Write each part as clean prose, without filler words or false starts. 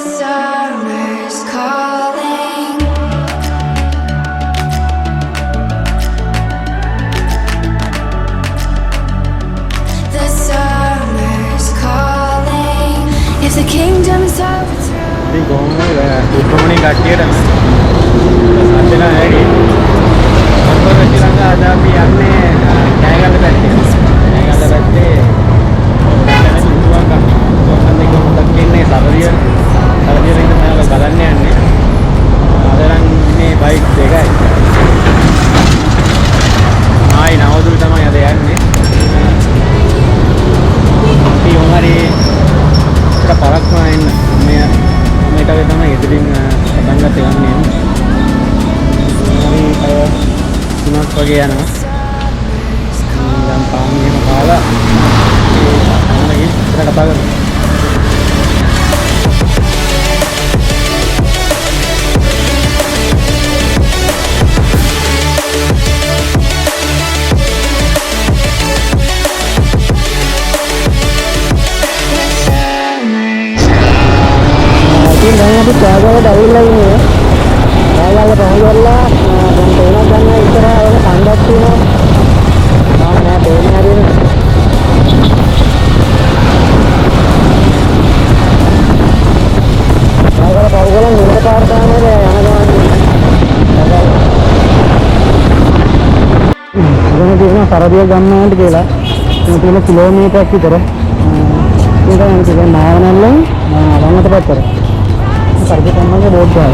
summer's calling. The summer's calling. If the kingdom is overthrown. Đi con là con đi gạt kia đó. Sanjana hai ki. Apa Lanka ada api anne Jayagala පැත්තේ. Jayagala පැත්තේ දැන් Uthuwankanda එක මොකක්ද කියන්නේ Saradiel. Saradiel ඉන්න මම බලන්න යන්නේ. අද නම් මේ බයික් දෙකයි. ආයි නවදුරු තමයි අද යන්නේ. අපි උන්හරි ඉතර පරක්ම එන්න මේකේ තමයි ඉදිරින් පටන් ගන්න යන්නේ. හරි තුනක් වගේ යනවා. දැන් පාන් එහෙම කාලා අන්නගේ ඉතර කතා කරමු. අපි ත්‍යාගවල දවිල්ලා ඉන්නේ. ත්‍යාගවල පහුවෙලා දැන් තේනවා ගන්න ඉතර වෙන කණ්ඩක් තියෙනවා. තාම නෑ තේන්නේ හරියට. ත්‍යාගවල පහුවෙලා නිල පාර තමයි යන ගමන්. ඉතින් තියෙනවා Saradiel ගම්මානට කියලා. ඒක තියෙන කිලෝමීටරයක් විතර. ඒක යන කියන්නේ නාවනල්ලෙන් වංගත පැත්තට. Saradiel ගම්මානගේ බෝඩ් ගාව.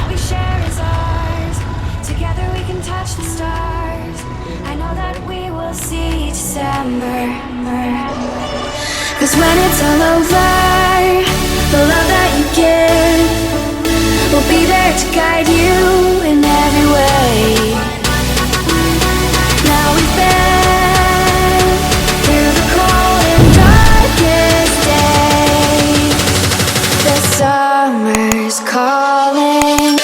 We share is ours. Together we can touch the stars. I know that we will see December. 'Cause when it's all over, the love that you give will be there to guide you in every way. Now we've been through the cold and darkest days. The summer's calling.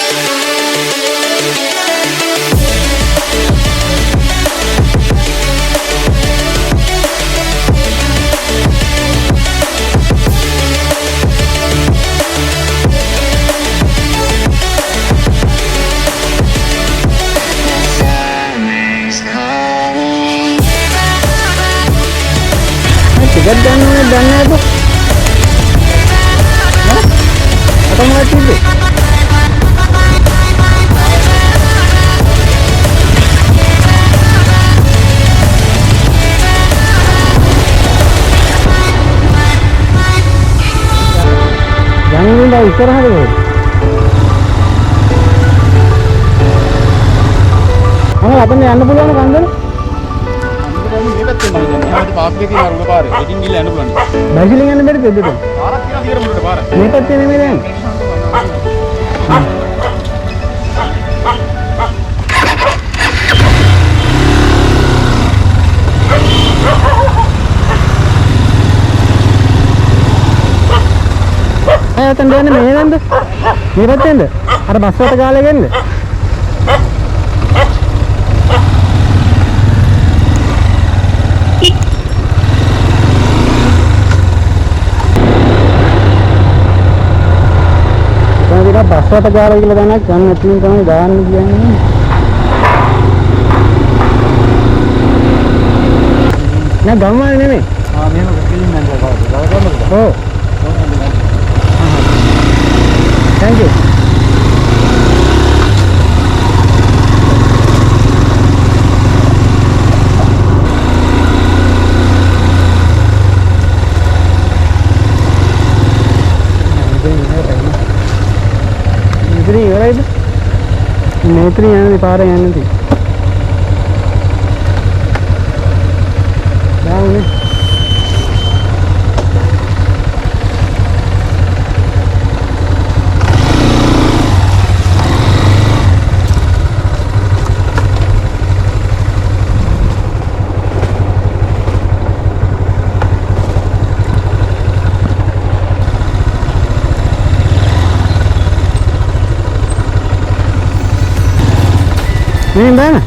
Ticket ගන්න ඕනේ දන්නේ නැද්ද? apa mau tidur? Jangan lupa istirahat dulu. Kamu apa nih? Anda pulang ke kantor? පාක්කේ තියෙන අරුණ පාරේ. ඒකින් ගිහලා යන්න පුළුවන්. බයිසිකලෙන් යන්න බැරිද දෙද? පාරක් තියෙනවා දිගට මුලට පාර. මේ පැත්තේ නෙමෙයි දැන්. එතෙන් දෙන්නේ මේ නේද? මේ පැත්තෙන්ද? අර බස් වලට ගාලා ගෙන්න. බස් වලට ගාලා කියලා දැනක් ගන්න නැතිනම් තමයි දාන්න කියන්නේ. නෑ ගම්මානේ නෙමෙයි. මෙහෙම ක්ලින් නෑ ගාලා. ඔව්. Thank you. Metri yang di parah yang nanti. Jauh nih. Ini mana?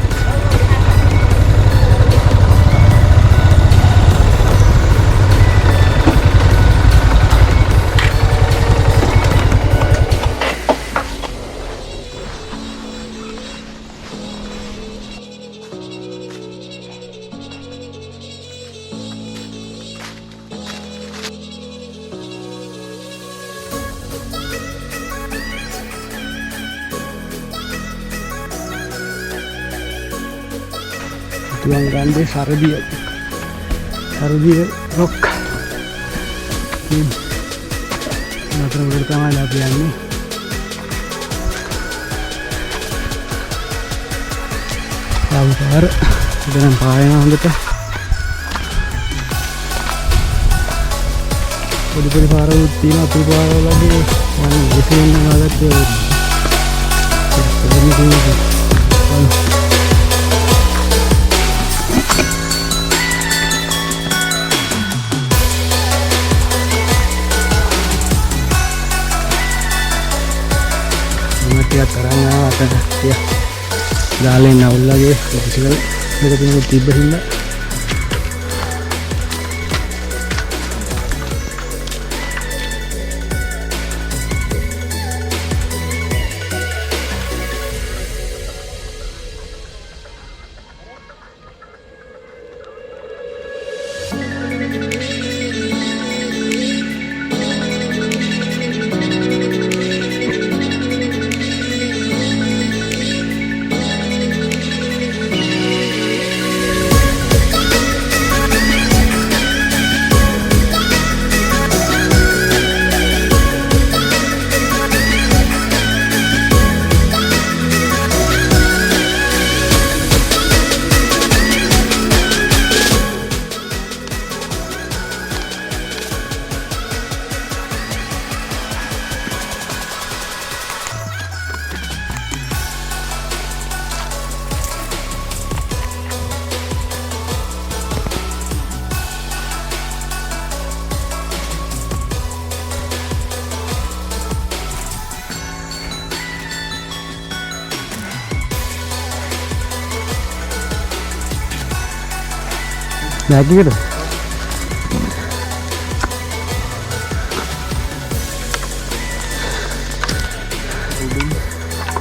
Uthuwankanda Saradiel Rock. Natra pertama latihan nih. Lanka dengan payah gitu. Pudi para utina tu para lagi. Wah, di sini nggak ada tuh. Ini tuh. Mati තරණය අත ya. Dalen අවුල්ලාගේ ප්‍රතිශීල දෙක තුනක් තිබ්බ හින්දා lagi gitu.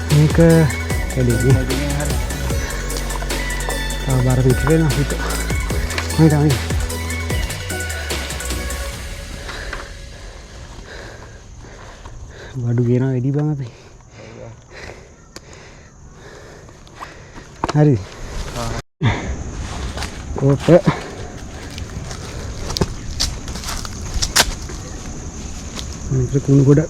Ini ke tadi ini. Baru bikin lah itu. Ini kami. Waduh gena ready banget nih. Hari. Kota. Ini kuno godak.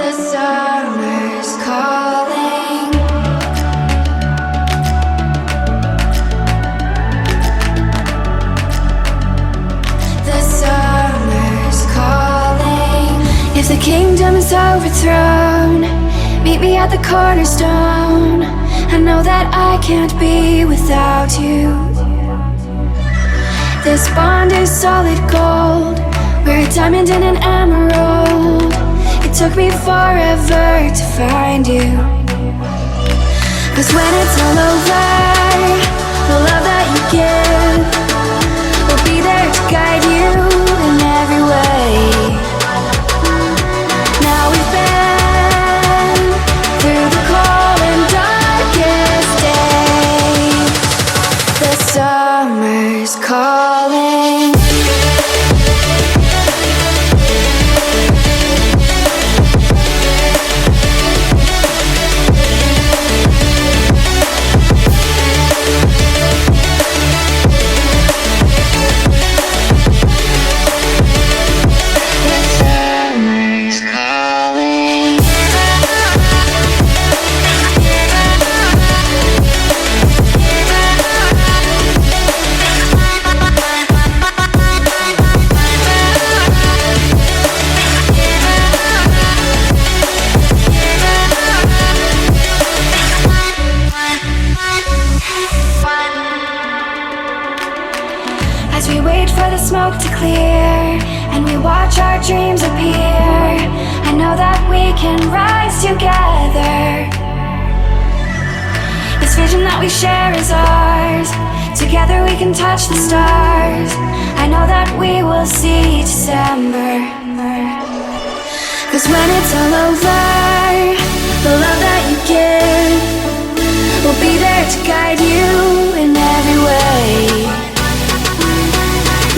The summer's calling. The summer's calling. If the kingdom is overthrown, meet me at the cornerstone. I know that I can't be without you. This bond is solid gold. We're a diamond and an emerald. It took me forever to find you. 'Cause when it's all over, the love that you give will be there to guide you in every way. Now we've been through the cold and darkest days. The summer's calling. As we wait for the smoke to clear and we watch our dreams appear, I know that we can rise together. This vision that we share is ours. Together we can touch the stars. I know that we will see December. 'Cause when it's all over, the love that you give to guide you in every way.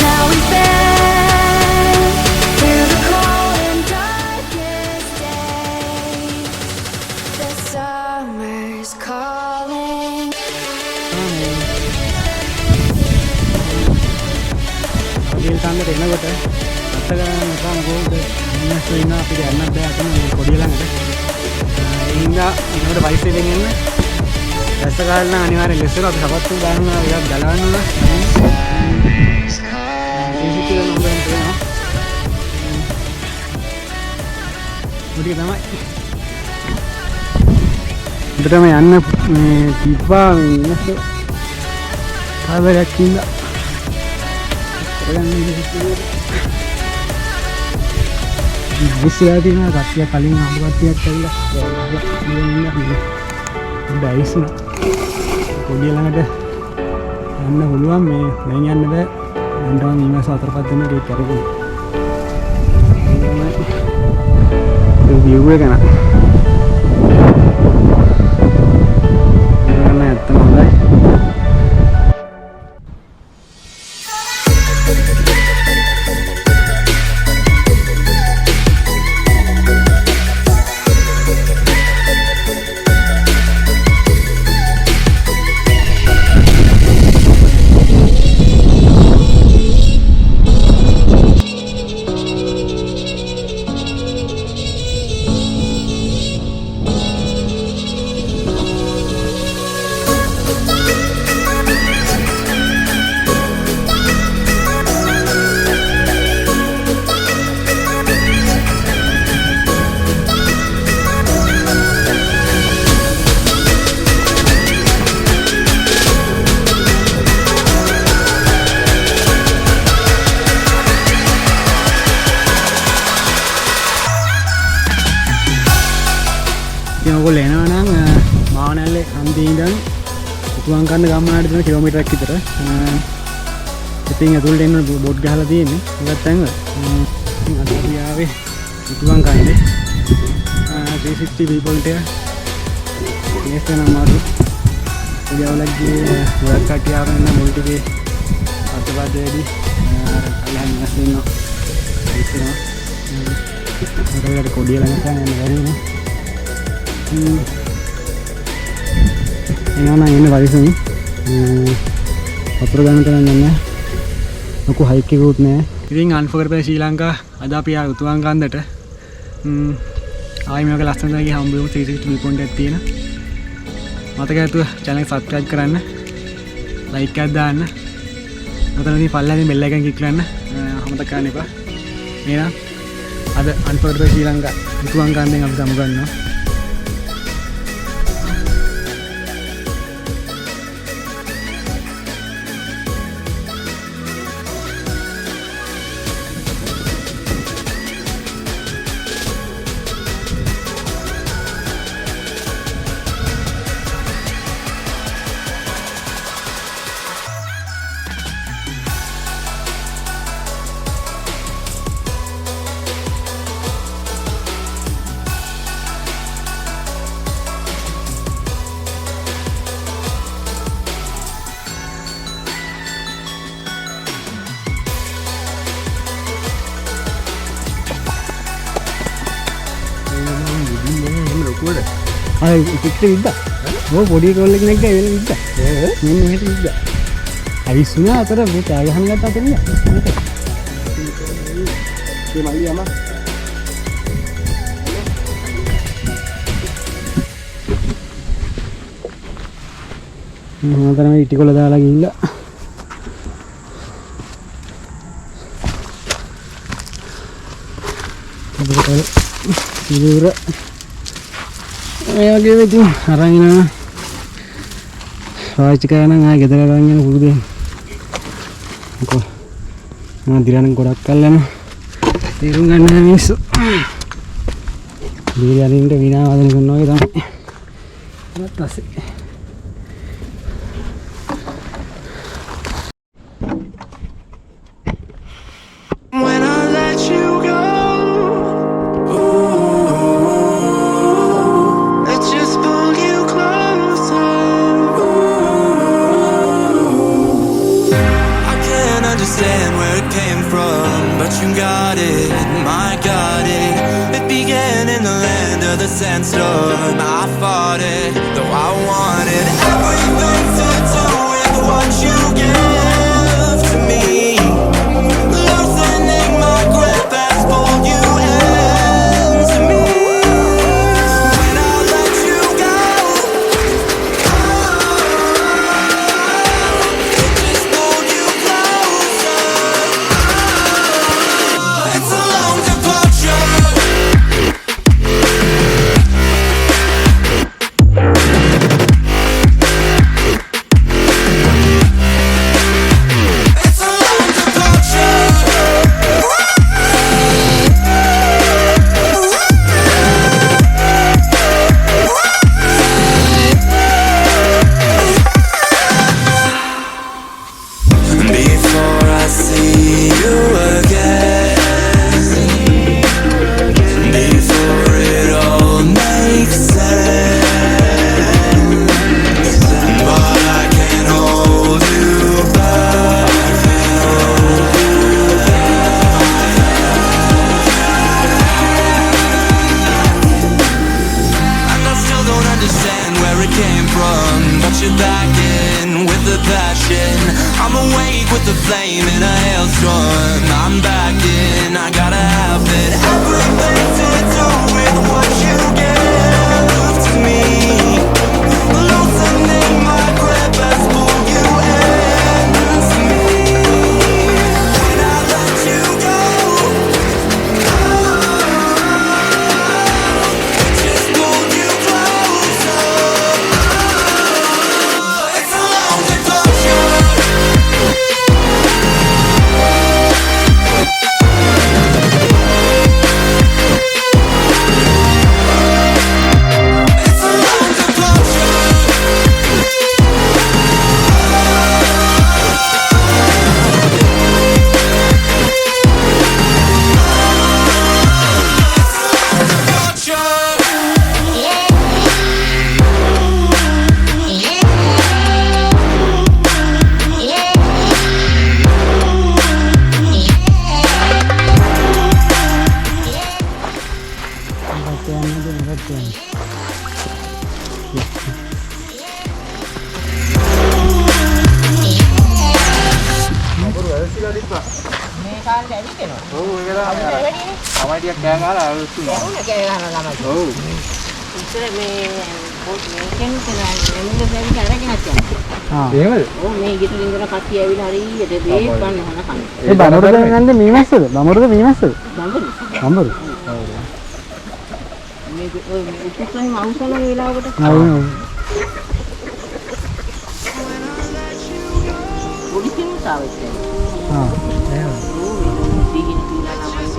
Now we've been through the cold and darkest days. The summer's calling. Uthuwankanda එනකොට අත්ත ගන්න නැත්නම් කොහොමද මිනිස්සු ඉන්න අපිට යන්නත් බෑ අතන පොඩි ළඟට. ඒ හින්දා ඊට පයිසෙන් එන්න රැස්ස ගන්න අනිවාර්යෙන් ලෙස්සන අපි සපත්තු දානවා ටිකක් ගලවන්න ඕන. මුටික තමයි. උඩටම යන්න මේ තිබ්බා මේ මිනිස්සු කාවරයක් ඉඳලා විශ්ලා තියෙනවා කට්ටිය කලින් අඹ කට්ටියක් ඇවිල්ලා බැයිස්න පොඩි ළඟට යන්න පුළුවන් මේ දැන් යන්න බෑ දැන් තමයි මේ මාස 4-5 දිනක් ඒක කරගෙන ඒ view එක නා යන්න ඇත්තම හොඳයි. ඔයගොල්ලෝ එනවා නම් මාවනැල්ලේ හන්දියේ ඉඳන් උතුවන්කන්ද ගම්මානට දෙන කිලෝමීටරයක් විතර. ඉතින් ඇතුළට එන්න බෝට් ගහලා තියෙන්නේ. ඒකත් තැන්වල. ඉතින් අද අපි ආවේ උතුවන්කන්දේ 360 view point එක. මේක නම් මාරු. ඉතින්වලගේ ගොඩක් කට්ටිය ආවම මුල් ටිකේ අතපදේදී අල්ලන් නැස්ෙනවා. ඉතින් ඒකට කොඩිය ළඟට යන්න බැරිනේ. එනවා එන්න වරිසුන් වතුර ගන්න තරම් නෑ ලොකු හයික් එකකුත් නෑ. ඉතින් Unforgettable ශ්‍රී ලංකා අද අපි ආ උතුවන්කන්දට ආයි මේක ලස්සනට ගිහ හම්බෙමු 360 view point එකක් තියෙන. මතක ඇතුව channel එක subscribe කරන්න like එකක් දාන්න ඔතනදී පල්ලෙන් bell icon click කරන්න අමතක කරන්න එපා. එහෙනම් අද Unforgettable ශ්‍රී ලංකා උතුවන්කන්දෙන් අපි සමු ගන්නවා. අය පිට විද්දා ඔය පොඩි කෝල් එක නැග්ගා වෙන විද්දා මෙන්න මෙහෙට විද්දා අයිසුනා අතර මේ කෑ ගහන ගත්ත අතර නෑ මේ මල්ලි යම මම තමයි ඉටිකොල දාලා ගිහිල්ලා අපිට ඉවර මේ වගේ ඉතින් අරන් යනවා පාවිච්චි කරනවා ආයෙ ගෙදර අරන් යන පුරුදු වෙන මොකෝ මම දිරණ ගොඩක් කල් යනවා තේරුම් ගන්න මිනිස්සු දීලාරින්ට විනා වදන කරනවා වගේ තමයි ඊට පස්සේ Let's just pull you closer. understand where it came from, but you're back in with the passion. I'm awake with the flame in a hailstorm. I'm back in, I gotta have it. Everything to do with what you give to me. Loosening my grip as pull you into me. When I let you go, it just pulled you closer. It's a long departure. It's a long departure. මේ කාලේ ඇවිදිනවා. ඔව් ඒක තමයි. වැඩිනේ. තමයි ටිකක් කෑ ගහලා ආවොත් උනා. ඇහුණ කෑ ගහන ළමයි. ඔව්. ඉතින් මේකෙන් තමයි එමුද දැන් අරගෙන යනවා. එහෙමද? ඔව් මේ ගෙදර ඉඳලා කට්ටිය ඇවිල්ලා හරියට බේත් ගන්න හන කන. ඒ බමරුද නන්ද මීමැස්සද? බමරුද මීමැස්සද? බඹරු. බමරු. මේක ඔය උපුස්සෙන් මවුසන වෙලාවකට ඔව්. පොලිසිය උසාවියට. ආ. එහෙම. දීගෙන කියලා ළමයින්ට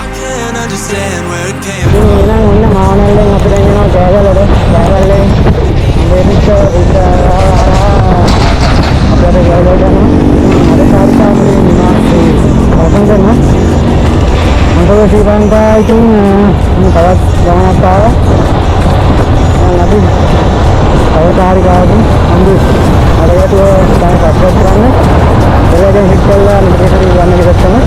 I can't understand where it came ඉතින් එහෙනම් ඔන්න මානල්ලෙන් අපි දැන් යනවා කෑගලට. කෑගල්ලෙන් මේක අපේ කෑගලට යනවා. අර කාර්යකාරී නිවාසයේ වසන් කරනවා. මොකද ශ්‍රී ලංකා ඉතින් තවත් ගමනක් ආවා. අපි අවතාරිකාවකින් අඳු අරකට තමයි පස්සට කරන්නේ. ඒකෙන් හිට කළා මෙතන යන්න ඉස්සෙල්ලා